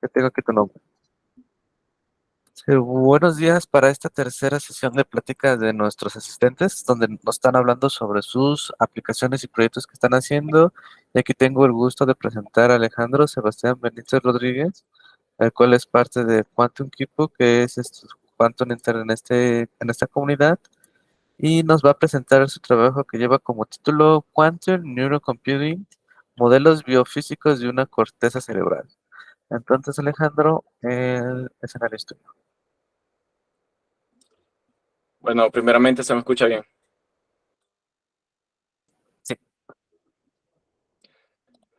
Ya tengo aquí tu nombre. Sí, buenos días para esta tercera sesión de plática de nuestros asistentes, donde nos están hablando sobre sus aplicaciones y proyectos que están haciendo. Y aquí tengo el gusto de presentar a Alejandro Sebastián Benítez Rodríguez, el cual es parte de Quantum Kipu, que es Quantum Inter en esta comunidad, y nos va a presentar su trabajo que lleva como título Quantum Neurocomputing, modelos biofísicos de una corteza cerebral. Entonces, Alejandro, el escenario es tuyo. Bueno, primeramente se me escucha bien. Sí.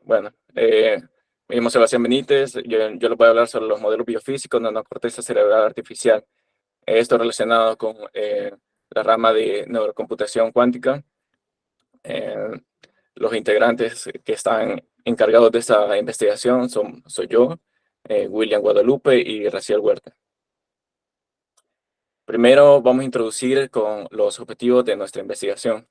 Bueno, me llamo Sebastián Benítez. Yo les voy a hablar sobre los modelos biofísicos de una corteza cerebral artificial. Esto relacionado con la rama de neurocomputación cuántica. Eh, los integrantes que están encargados de esta investigación soy yo, William Guadalupe y Raciel Huerta. Primero vamos a introducir con los objetivos de nuestra investigación.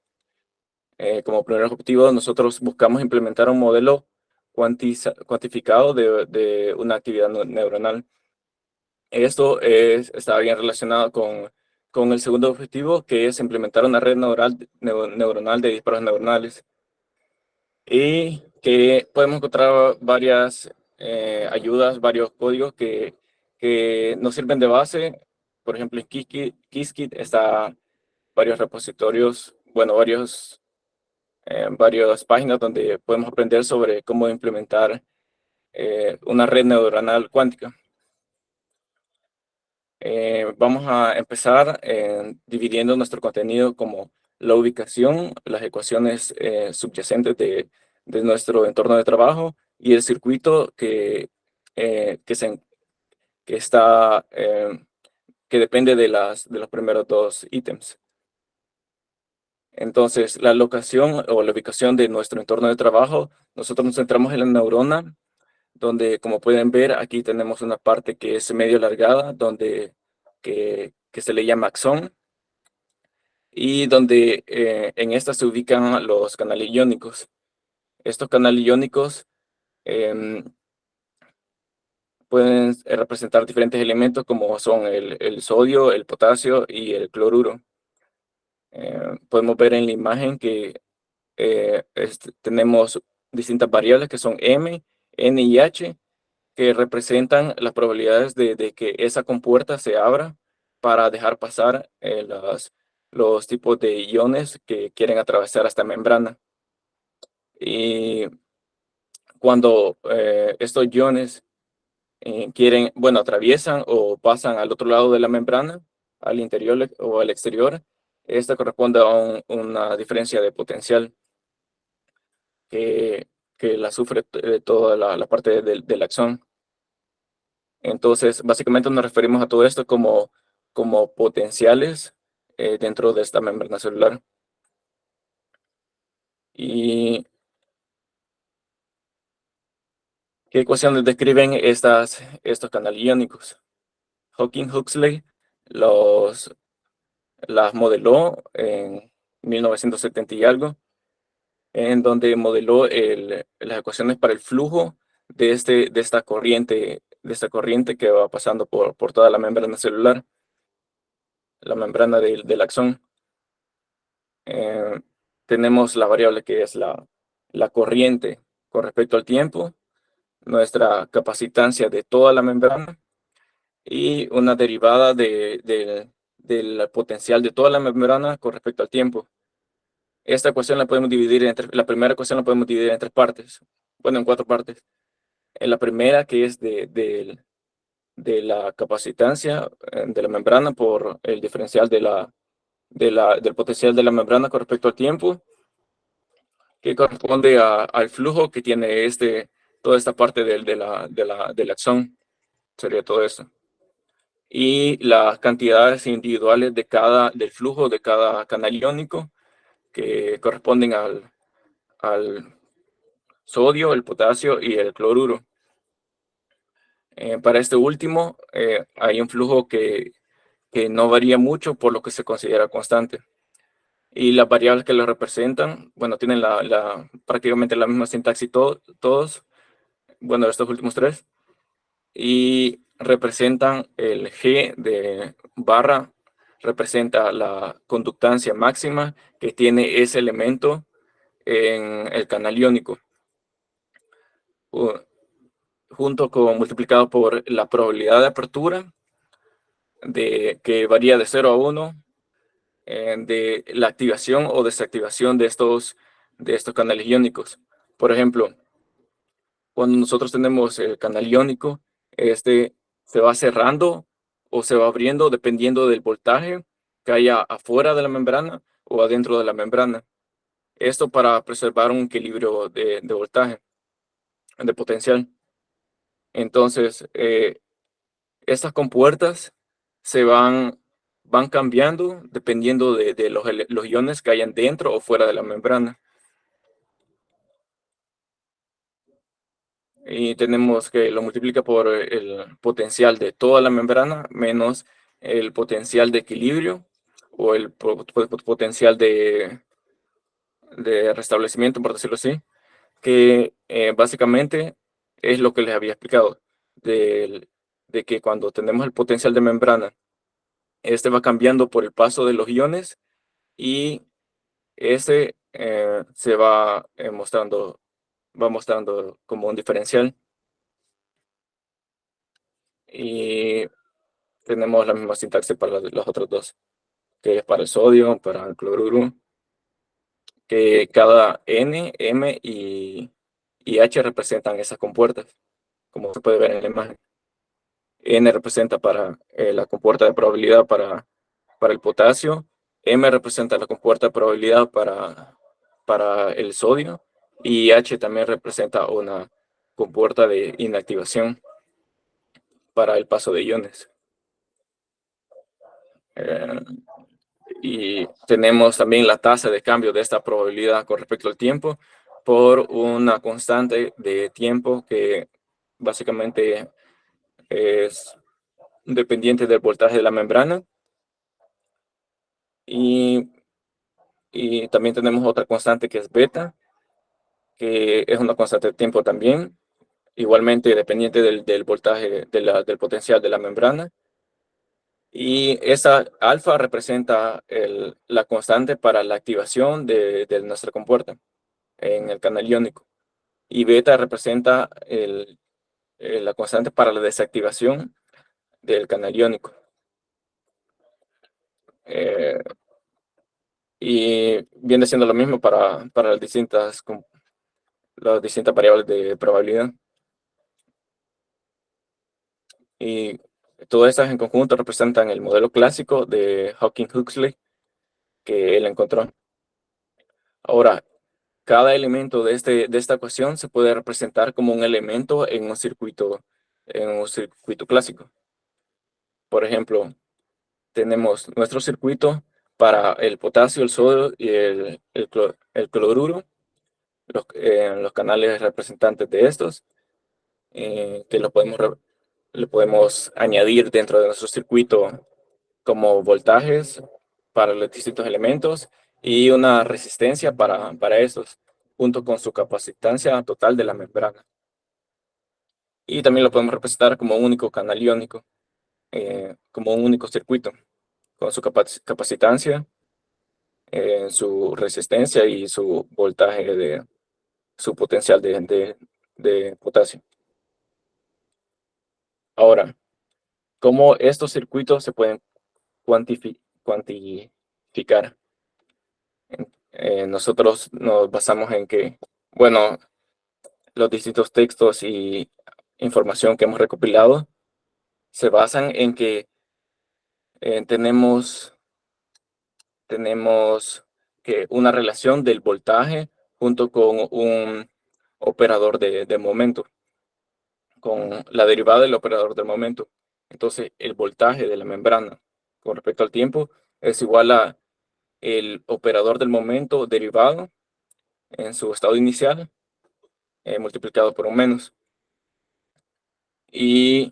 Como primer objetivo, nosotros buscamos implementar un modelo cuantificado de una actividad neuronal. Esto está bien relacionado con el segundo objetivo, que es implementar una red neuronal de disparos neuronales. Y que podemos encontrar varias ayudas, varios códigos que nos sirven de base. Por ejemplo, en Qiskit está varios repositorios, bueno, varias páginas donde podemos aprender sobre cómo implementar una red neuronal cuántica. Vamos a empezar dividiendo nuestro contenido como la ubicación, las ecuaciones subyacentes de nuestro entorno de trabajo y el circuito eh, que, se, que está, que depende de los primeros dos ítems. Entonces, la locación o la ubicación de nuestro entorno de trabajo, nosotros nos centramos en la neurona, donde, como pueden ver, aquí tenemos una parte que es medio alargada, que se le llama axón, y donde en esta se ubican los canales iónicos. Estos canales iónicos em, pueden representar diferentes elementos como son el sodio, el potasio y el cloruro. Podemos ver en la imagen que tenemos distintas variables que son M, N y H, que representan las probabilidades de que esa compuerta se abra para dejar pasar los tipos de iones que quieren atravesar esta membrana. Y cuando estos iones bueno, atraviesan o pasan al otro lado de la membrana, al interior o al exterior, esta corresponde a una diferencia de potencial que, que la sufre toda la parte del axón. Entonces, básicamente nos referimos a todo esto como potenciales dentro de esta membrana celular. ¿Y qué ecuaciones describen estos canales iónicos? Hawking-Huxley las modeló en 1970 y algo, en donde modeló las ecuaciones para el flujo de esta corriente que va pasando por toda la membrana celular, la membrana del axón. Eh, tenemos la variable que es la corriente con respecto al tiempo, nuestra capacitancia de toda la membrana y una derivada del potencial de toda la membrana con respecto al tiempo. Esta ecuación la primera ecuación la podemos dividir en tres partes, bueno, en cuatro partes. En la primera, que es de la capacitancia de la membrana por el diferencial del potencial de la membrana con respecto al tiempo, que corresponde al flujo que tiene toda esta parte del axón, sería todo esto. Y las cantidades individuales del flujo de cada canal iónico, que corresponden al sodio, el potasio y el cloruro. Para este último, hay un flujo que no varía mucho, por lo que se considera constante. Y las variables que lo representan, bueno, tienen prácticamente la misma sintaxis todos, bueno, estos últimos tres. y representan el G de barra, representa la conductancia máxima que tiene ese elemento en el canal iónico, junto con multiplicado por la probabilidad de apertura, que varía de 0 a 1, de la activación o desactivación de estos canales iónicos. Por ejemplo, cuando nosotros tenemos el canal iónico, este se va cerrando o se va abriendo dependiendo del voltaje que haya afuera de la membrana o adentro de la membrana. Esto para preservar un equilibrio de voltaje, de potencial. Entonces, estas compuertas se van cambiando dependiendo de los iones que hayan dentro o fuera de la membrana. Y tenemos que lo multiplica por el potencial de toda la membrana menos el potencial de equilibrio o el potencial de restablecimiento, por decirlo así, que básicamente es lo que les había explicado, de que cuando tenemos el potencial de membrana, este va cambiando por el paso de los iones y ese se va mostrando como un diferencial. Y tenemos la misma sintaxis para los otros dos, que es para el sodio, para el cloruro, que cada N, M y H representan esas compuertas, como se puede ver en la imagen. N representa para la compuerta de probabilidad para el potasio, M representa la compuerta de probabilidad para el sodio, y H también representa una compuerta de inactivación para el paso de iones. Y tenemos también la tasa de cambio de esta probabilidad con respecto al tiempo por una constante de tiempo que básicamente es dependiente del voltaje de la membrana. Y también tenemos otra constante que es beta, que es una constante de tiempo también, igualmente dependiente del voltaje, del potencial de la membrana. Y esa alfa representa la constante para la activación de nuestra compuerta en el canal iónico. Y beta representa la constante para la desactivación del canal iónico. Y viene siendo lo mismo para las distintas variables de probabilidad. Y todas estas en conjunto representan el modelo clásico de Hawking-Huxley que él encontró. Ahora, cada elemento de esta ecuación se puede representar como un elemento en un circuito clásico. Por ejemplo, tenemos nuestro circuito para el potasio, el sodio y el cloruro, los canales representantes de estos, que lo podemos añadir dentro de nuestro circuito como voltajes para los distintos elementos y una resistencia para estos, junto con su capacitancia total de la membrana. Y también lo podemos representar como un único canal iónico, como un único circuito, con su capacitancia, su resistencia y su voltaje su potencial de potasio. Ahora, ¿cómo estos circuitos se pueden cuantificar? Nosotros nos basamos en que, bueno, los distintos textos y información que hemos recopilado se basan en que tenemos que una relación del voltaje junto con un operador de momento, con la derivada del operador del momento. Entonces, el voltaje de la membrana con respecto al tiempo es igual a el operador del momento derivado en su estado inicial multiplicado por un menos. Y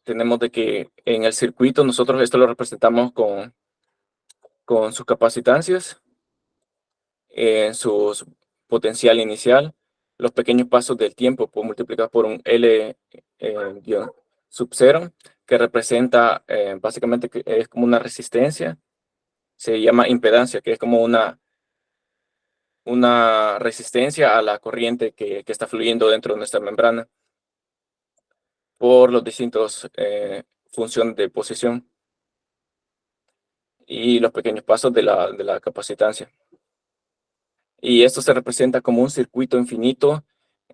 tenemos de que en el circuito nosotros esto lo representamos con sus capacitancias, en su potencial inicial, los pequeños pasos del tiempo multiplicados por un L guión sub 0, que representa básicamente que es como una resistencia, se llama impedancia, que es como una resistencia a la corriente que está fluyendo dentro de nuestra membrana por los distintos funciones de posición y los pequeños pasos de la capacitancia. Y esto se representa como un circuito infinito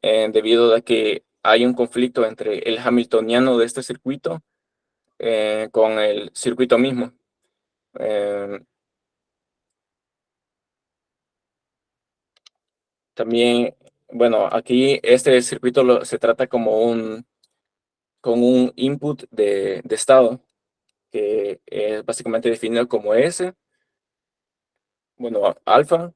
debido a que hay un conflicto entre el hamiltoniano de este circuito con el circuito mismo. También, bueno, aquí este circuito se trata como con un input de estado que es básicamente definido como S, bueno, alfa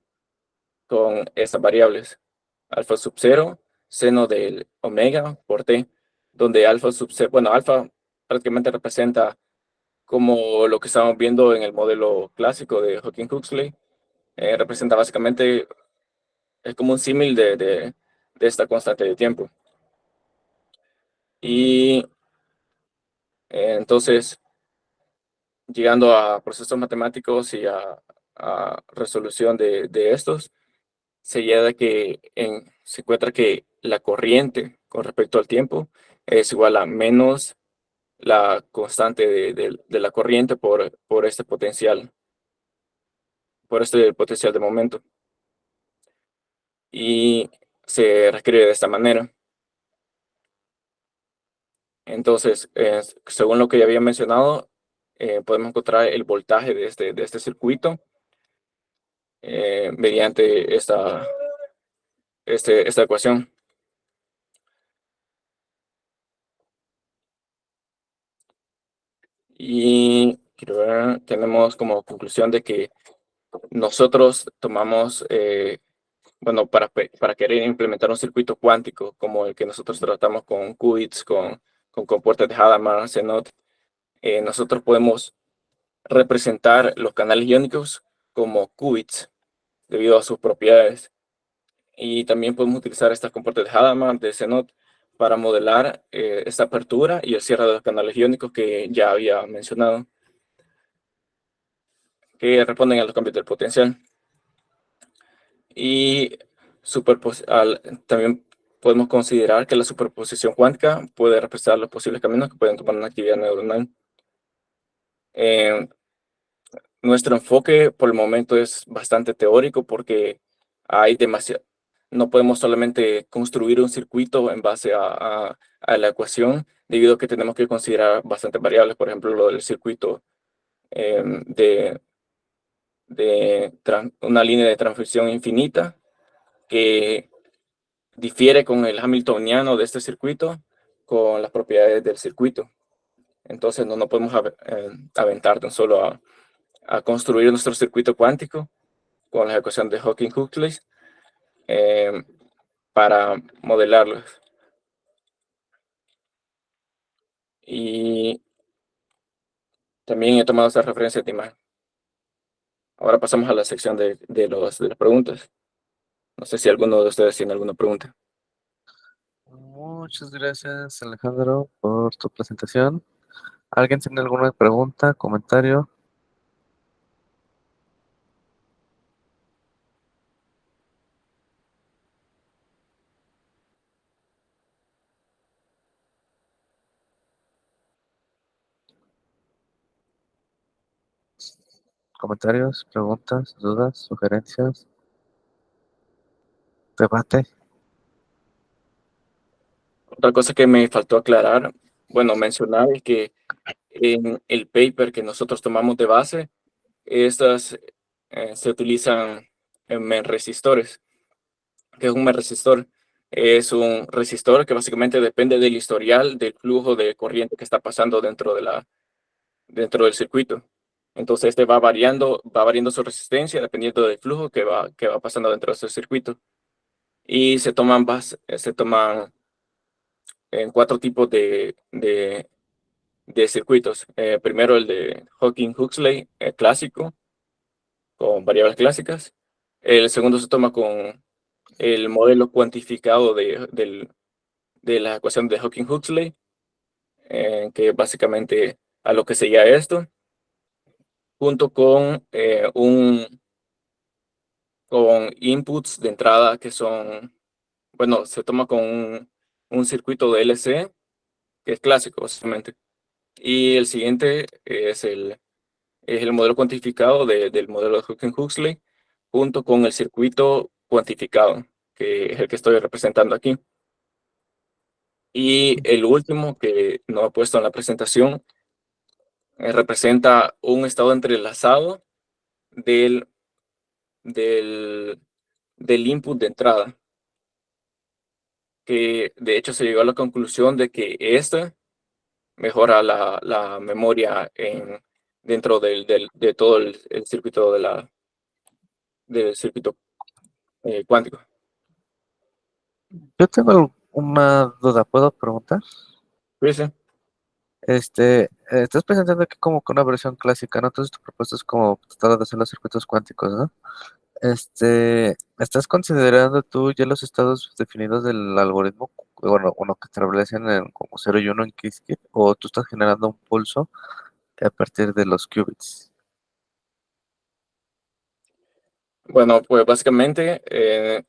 con estas variables, alfa sub 0, seno del omega por t, donde alfa sub 0, bueno, alfa prácticamente representa como lo que estamos viendo en el modelo clásico de Hawking-Huxley, representa básicamente, es como un símil de esta constante de tiempo. Y entonces, llegando a procesos matemáticos y a resolución de estos, se llega que se encuentra que la corriente con respecto al tiempo es igual a menos la constante de la corriente por este potencial, por este potencial de momento. Y se reescribe de esta manera. Entonces, según lo que ya había mencionado, podemos encontrar el voltaje de este circuito mediante esta ecuación. Y quiero ver, tenemos como conclusión de que nosotros tomamos, bueno, para querer implementar un circuito cuántico como el que nosotros tratamos con qubits, con compuertas de Hadamard, Zenot, nosotros podemos representar los canales iónicos como qubits debido a sus propiedades. Y también podemos utilizar estas compuertas de Hadamard, de Zenot, para modelar esta apertura y el cierre de los canales iónicos que ya había mencionado, que responden a los cambios del potencial. Y también podemos considerar que la superposición cuántica puede representar los posibles caminos que pueden tomar una actividad neuronal. Nuestro enfoque por el momento es bastante teórico porque hay demasiado. No podemos solamente construir un circuito en base a la ecuación, debido a que tenemos que considerar bastantes variables, por ejemplo, lo del circuito de una línea de transmisión infinita que difiere con el hamiltoniano de este circuito, con las propiedades del circuito. Entonces no podemos aventar tan solo a construir nuestro circuito cuántico con la ecuación de Hawking-Huxley para modelarlos. Y también he tomado esta referencia de imagen. Ahora pasamos a la sección de las preguntas. No sé si alguno de ustedes tiene alguna pregunta. Muchas gracias, Alejandro, por tu presentación. ¿Alguien tiene alguna pregunta, comentario? ¿Comentarios, preguntas, dudas, sugerencias? ¿Debate? Otra cosa que me faltó aclarar, bueno, mencionar es que en el paper que nosotros tomamos de base, estas se utilizan en resistores. ¿Qué es un resistor? Es un resistor que básicamente depende del historial del flujo de corriente que está pasando dentro dentro del circuito. Entonces este va variando su resistencia dependiendo del flujo que va pasando dentro de ese circuito. Y se toman en cuatro tipos de circuitos. Primero el de Hawking-Huxley, clásico, con variables clásicas. El segundo se toma con el modelo cuantificado de la ecuación de Hawking-Huxley, que básicamente a lo que sería esto, junto con inputs de entrada que son, bueno, se toma con un circuito de LC, que es clásico, básicamente. Y el siguiente es el modelo cuantificado del modelo de Hawking-Huxley, junto con el circuito cuantificado, que es el que estoy representando aquí. Y el último que no he puesto en la presentación representa un estado entrelazado del, del, del input de entrada, que de hecho se llegó a la conclusión de que esta mejora la memoria dentro de todo el circuito del circuito cuántico. Yo tengo una duda, ¿puedo preguntar? Sí, sí. Estás presentando aquí como que una versión clásica, ¿no? Entonces tu propuesta es como tratar de hacer los circuitos cuánticos, ¿no? ¿Estás considerando tú ya los estados definidos del algoritmo, bueno, uno que establecen como 0 y 1 en Qiskit, o tú estás generando un pulso a partir de los qubits? Bueno, pues básicamente eh,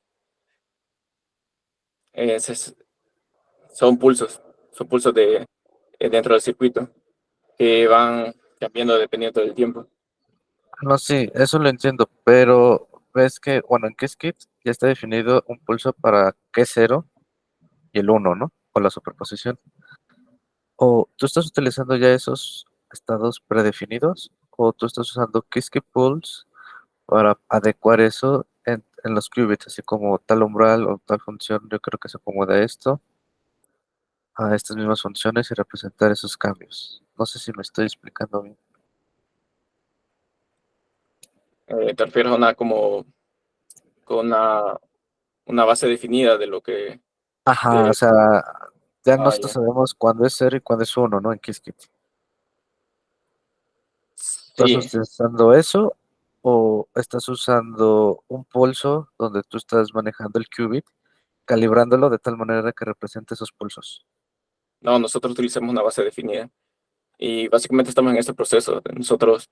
se- son pulsos dentro del circuito que van cambiando dependiendo del tiempo. No, sí, eso lo entiendo, pero ves que, bueno, en Qiskit ya está definido un pulso para Q0 y el 1, ¿no? Con la superposición. ¿O tú estás utilizando ya esos estados predefinidos? ¿O tú estás usando Qiskit Pulse para adecuar eso en los qubits, así como tal umbral o tal función? Yo creo que se acomoda esto a estas mismas funciones y representar esos cambios. No sé si me estoy explicando bien. Te refieres a con una base definida de lo que... Ajá, o De, sea, ya nosotros ya. sabemos cuándo es 0 y cuándo es 1, ¿no? En Qiskit. ¿Estás Sí, utilizando eso o estás usando un pulso donde tú estás manejando el qubit, calibrándolo de tal manera que represente esos pulsos? no, nosotros utilizamos una base definida y básicamente estamos en este proceso. Nosotros,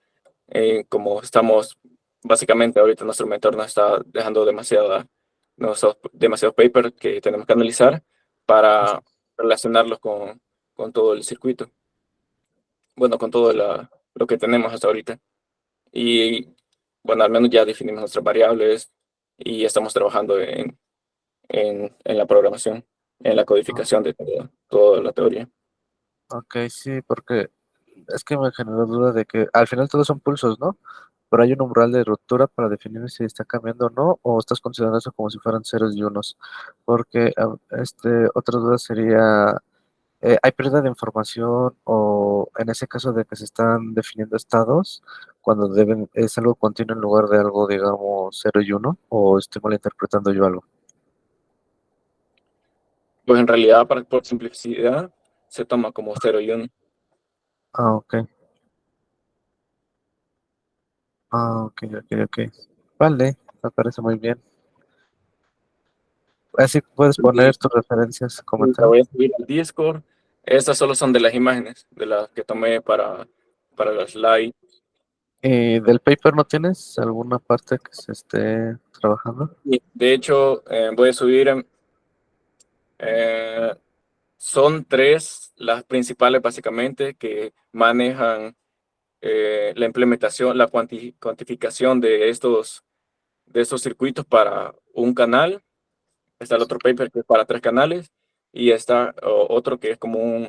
como estamos, básicamente ahorita nuestro mentor nos está dejando demasiados papers que tenemos que analizar para relacionarlos con todo el circuito, bueno, con todo lo que tenemos hasta ahorita. Y bueno, al menos ya definimos nuestras variables y estamos trabajando en la programación, en la Ah, codificación de toda la teoría. ok, sí, porque es que me generó duda de que al final todos son pulsos, ¿no? Pero hay un umbral de ruptura para definir si está cambiando o no, o estás considerando eso como si fueran ceros y unos. Porque otra duda sería, ¿hay pérdida de información o en ese caso de que se están definiendo estados cuando es algo continuo en lugar de algo, digamos, cero y uno? ¿O estoy malinterpretando yo algo? Pues en realidad, por simplicidad, se toma como 0 y 1. Ah, ok. Ah, ok, ok, ok. Vale, me parece muy bien. Así puedes Y poner tus referencias, la comentar. voy a subir al Discord. Estas solo son de las imágenes, de las que tomé para la slide. ¿Y del paper no tienes alguna parte que se esté trabajando? Y de hecho, voy a subir, eh, son tres las principales básicamente que manejan la implementación, la cuantificación de estos circuitos para un canal. Está el otro paper que es para tres canales y está otro que es como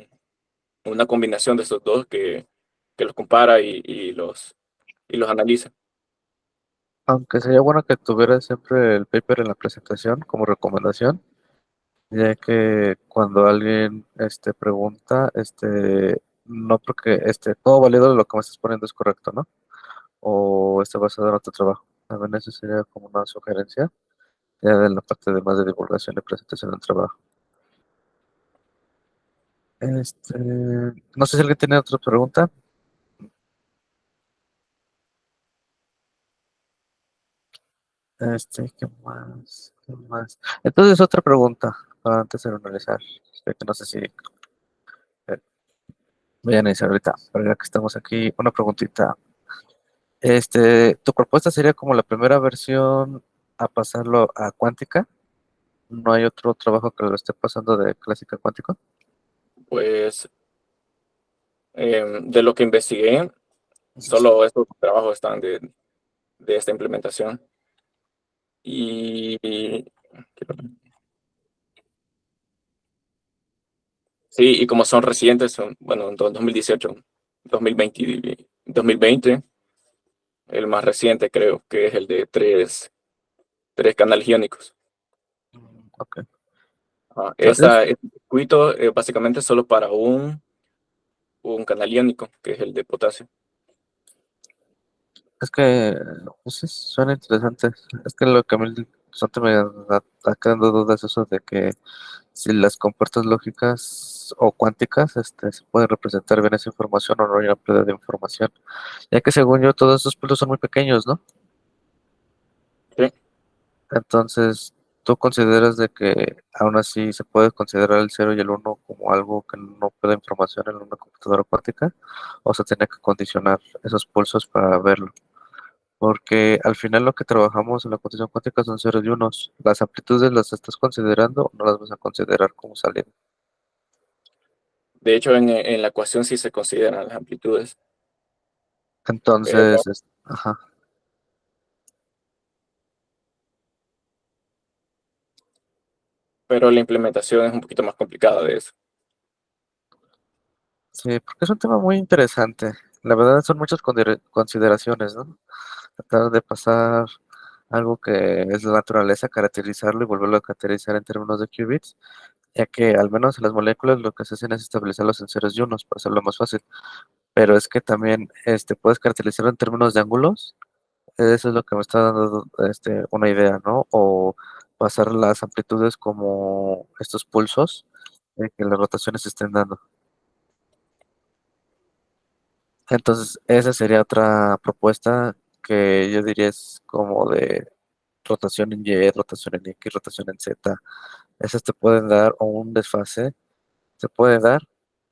una combinación de estos dos que los compara y los analiza. Aunque sería bueno que tuvieras siempre el paper en la presentación como recomendación, ya que cuando alguien pregunta, no porque todo válido de lo que me estás poniendo es correcto, ¿no? O está basado en otro trabajo. También eso sería como una sugerencia, ya en la parte de más de divulgación y presentación del trabajo. No sé si alguien tiene otra pregunta. ¿Qué más? ¿Qué más? Entonces, otra pregunta para antes de analizar. Que no sé si voy a analizar ahorita, pero ya que estamos aquí, una preguntita. ¿Tu propuesta sería como la primera versión a pasarlo a cuántica? ¿No hay otro trabajo que lo esté pasando de clásica a cuántico? Pues de lo que investigué, solo estos trabajos están de esta implementación. Y sí, y como son recientes, son, bueno, en 2018, 2020, 2020, el más reciente creo que es el de tres canales iónicos. Ok. ¿Sabes? Este circuito es básicamente solo para un canal iónico, que es el de potasio. Es que, pues sí, suena interesante. Es que lo que a mí bastante me está quedando dudas es eso de que si las compuertas lógicas o cuánticas se puede representar bien esa información o no hay una pérdida de información. Ya que según yo todos esos puntos son muy pequeños, ¿no? Sí. Entonces, ¿tú consideras de que aún así se puede considerar el cero y el uno como algo que no puede información en una computadora cuántica? ¿O se tiene que condicionar esos pulsos para verlo? Porque al final lo que trabajamos en la computación cuántica son ceros y unos. ¿Las amplitudes las estás considerando o no las vas a considerar como saliendo? De hecho, en la ecuación sí se consideran las amplitudes, pero, Entonces, ajá. pero la implementación es un poquito más complicada de eso. Sí, porque es un tema muy interesante. La verdad son muchas consideraciones, ¿no? Tratar de pasar algo que es la naturaleza, caracterizarlo y volverlo a caracterizar en términos de qubits, ya que al menos en las moléculas lo que se hacen es establecerlos en ceros y unos para hacerlo más fácil. Pero es que también puedes caracterizarlo en términos de ángulos. Eso es lo que me está dando una idea, ¿no? O pasar las amplitudes como estos pulsos que las rotaciones se estén dando. Entonces, esa sería otra propuesta que yo diría es como de rotación en Y, rotación en X, rotación en Z. Esas te pueden dar, o un desfase, se puede dar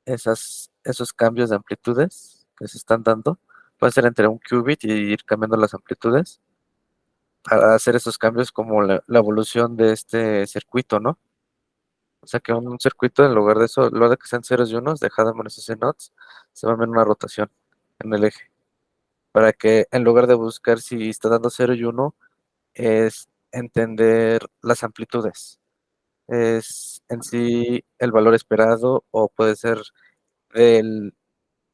esos cambios de amplitudes que se están dando. Puede ser entre un qubit y ir cambiando las amplitudes para hacer esos cambios como la evolución de este circuito, ¿no? O sea que un circuito en lugar de eso, en lugar de que sean ceros y unos, deja de ponerse nodes, se va a ver una rotación en el eje. Para que en lugar de buscar si está dando 0 y uno es entender las amplitudes. Es en sí el valor esperado o puede ser del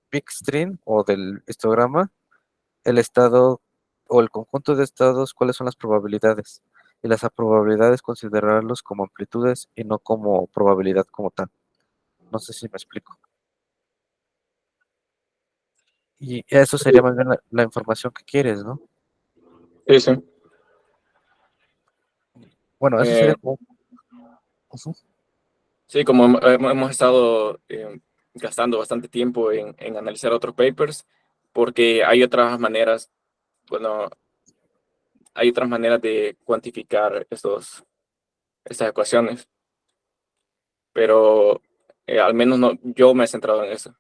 peak string o del histograma, el estado o el conjunto de estados, cuáles son las probabilidades. Y las probabilidades considerarlos como amplitudes y no como probabilidad como tal. No sé si me explico. Y eso sería más bien la información que quieres, ¿no? Sí, sí. Bueno, eso Eh, sería como... Ujú. sí, como hemos estado gastando bastante tiempo en analizar otros papers, porque hay otras maneras, bueno, hay otras maneras de cuantificar estas ecuaciones, pero al menos no, yo me he centrado en eso.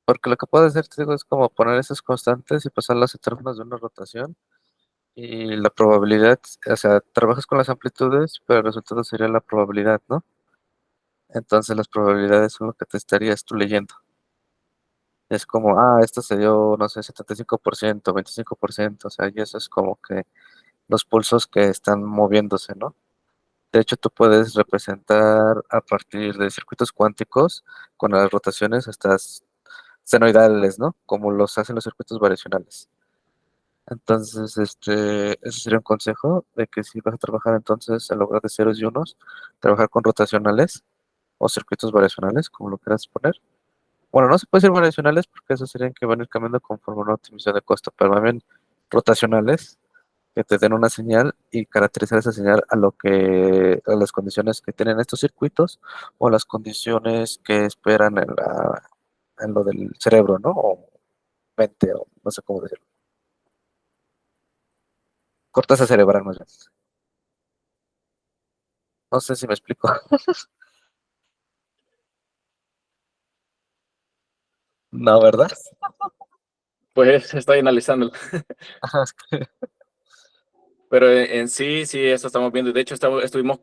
Porque lo que puedo hacer, te digo, es como poner esas constantes y pasarlas en términos de una rotación. Y la probabilidad, o sea, trabajas con las amplitudes, pero el resultado sería la probabilidad, ¿no? Entonces las probabilidades son lo que te estarías tú leyendo. Es como, esto se dio, no sé, 75%, 25%, o sea, y eso es como que los pulsos que están moviéndose, ¿no? De hecho, tú puedes representar a partir de circuitos cuánticos con las rotaciones hasta senoidales, ¿no? Como los hacen los circuitos variacionales. Entonces, ese sería un consejo de que si vas a trabajar entonces en lugar de ceros y unos, trabajar con rotacionales o circuitos variacionales, como lo quieras poner. Bueno, no se puede decir variacionales porque eso serían que van a ir cambiando conforme una optimización de costo, pero más bien rotacionales que te den una señal y caracterizar esa señal a las condiciones que tienen estos circuitos o las condiciones que esperan en lo del cerebro, ¿no? O mente, o no sé cómo decirlo. corteza cerebral más bien. No sé si me explico. No, ¿verdad? Pues estoy analizando. Ajá, es que- Pero en sí, sí, eso estamos viendo. De hecho, estuvimos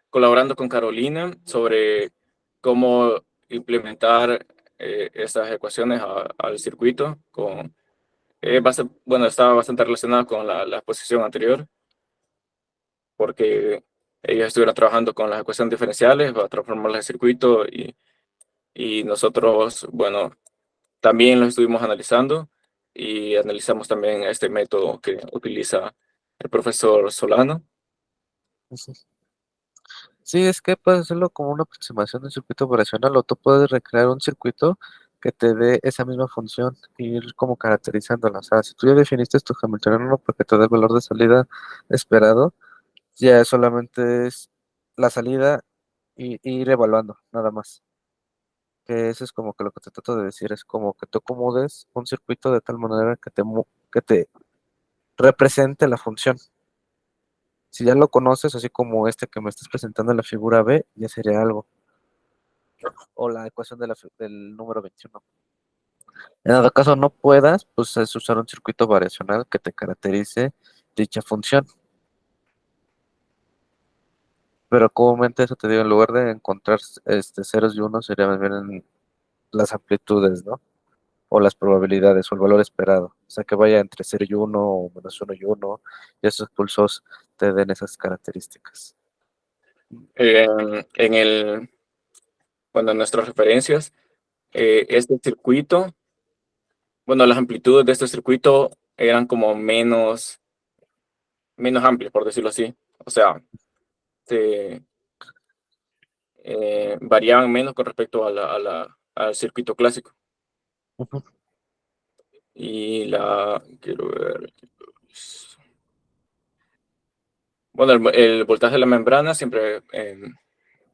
colaborando con Carolina sobre cómo implementar estas ecuaciones al circuito. Bueno, estaba bastante relacionado con la exposición anterior, porque ellos estuvieron trabajando con las ecuaciones diferenciales para transformarlas en circuito y nosotros, bueno, también lo estuvimos analizando y analizamos también este método que utiliza el profesor Solano. Sí, es que puedes hacerlo como una aproximación de un circuito operacional o tú puedes recrear un circuito que te dé esa misma función y ir como caracterizándola. O sea, si tú ya definiste tu Hamiltoniano porque te da el valor de salida esperado, ya solamente es la salida y ir evaluando, nada más. Que eso es como que lo que te trato de decir, es como que tú acomodes un circuito de tal manera que te represente la función. Si ya lo conoces, así como este que me estás presentando en la figura B, ya sería algo. O la ecuación del número 21. En dado caso no puedas, pues es usar un circuito variacional que te caracterice dicha función. Pero comúnmente eso te digo, en lugar de encontrar ceros y unos, sería más bien en las amplitudes, ¿no? O las probabilidades, o el valor esperado. O sea, que vaya entre cero y uno, o -1 y uno, y esos pulsos te den esas características. En bueno, en nuestras referencias, este circuito, bueno, las amplitudes de este circuito eran como menos amplias, por decirlo así. O sea, se, variaban menos con respecto al circuito clásico. Ujú. Quiero ver. Bueno, el voltaje de la membrana siempre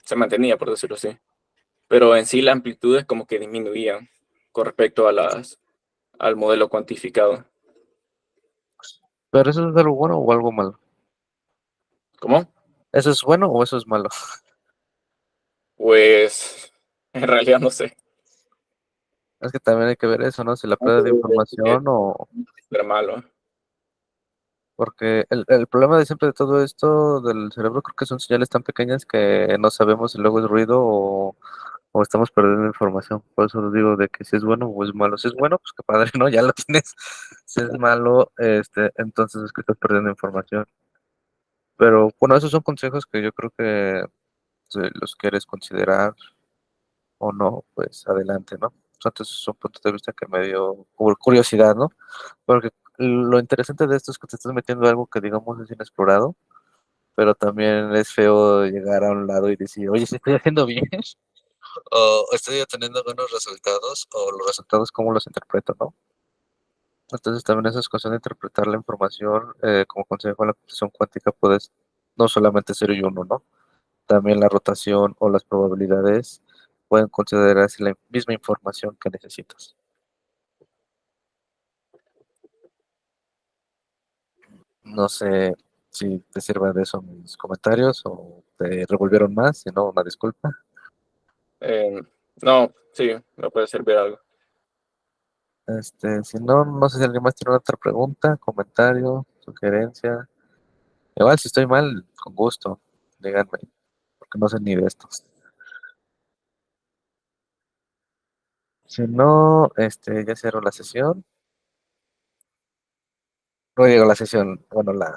se mantenía, por decirlo así. Pero en sí las amplitudes como que disminuían con respecto al modelo cuantificado. Pero eso es algo bueno o algo malo. ¿Cómo? ¿Eso es bueno o eso es malo? Pues en realidad no sé. Es que también hay que ver eso, ¿no? Si la No pérdida sé de información o... si era malo. Porque el problema de siempre de todo esto del cerebro creo que son señales tan pequeñas que no sabemos si luego es ruido o estamos perdiendo información. Por eso les digo de que si es bueno o es malo. Si es bueno, pues qué padre, ¿no? Ya lo tienes. Si es malo, entonces es que estás perdiendo información. Pero bueno, esos son consejos que yo creo que si los quieres considerar o no, pues adelante, ¿no? Entonces es un punto de vista que me dio curiosidad, ¿no? Porque lo interesante de esto es que te estás metiendo en algo que digamos es inexplorado, pero también es feo llegar a un lado y decir, oye, ¿se estoy haciendo bien? O estoy obteniendo buenos resultados, o los resultados, ¿cómo los interpreto, no? Entonces también esa es cuestión de interpretar la información, como consejo de la computación cuántica, puedes no solamente ser y uno, ¿no? También la rotación o las probabilidades pueden considerarse la misma información que necesitas. No sé si te sirven de eso mis comentarios o te revolvieron más, si no, una disculpa. Eh, no, sí, me puede servir algo. Si no, no sé si alguien más tiene otra pregunta, comentario, sugerencia. Igual si estoy mal, con gusto, díganme, porque no sé ni de estos. Si no, ya cierro la sesión. No digo la sesión, bueno, la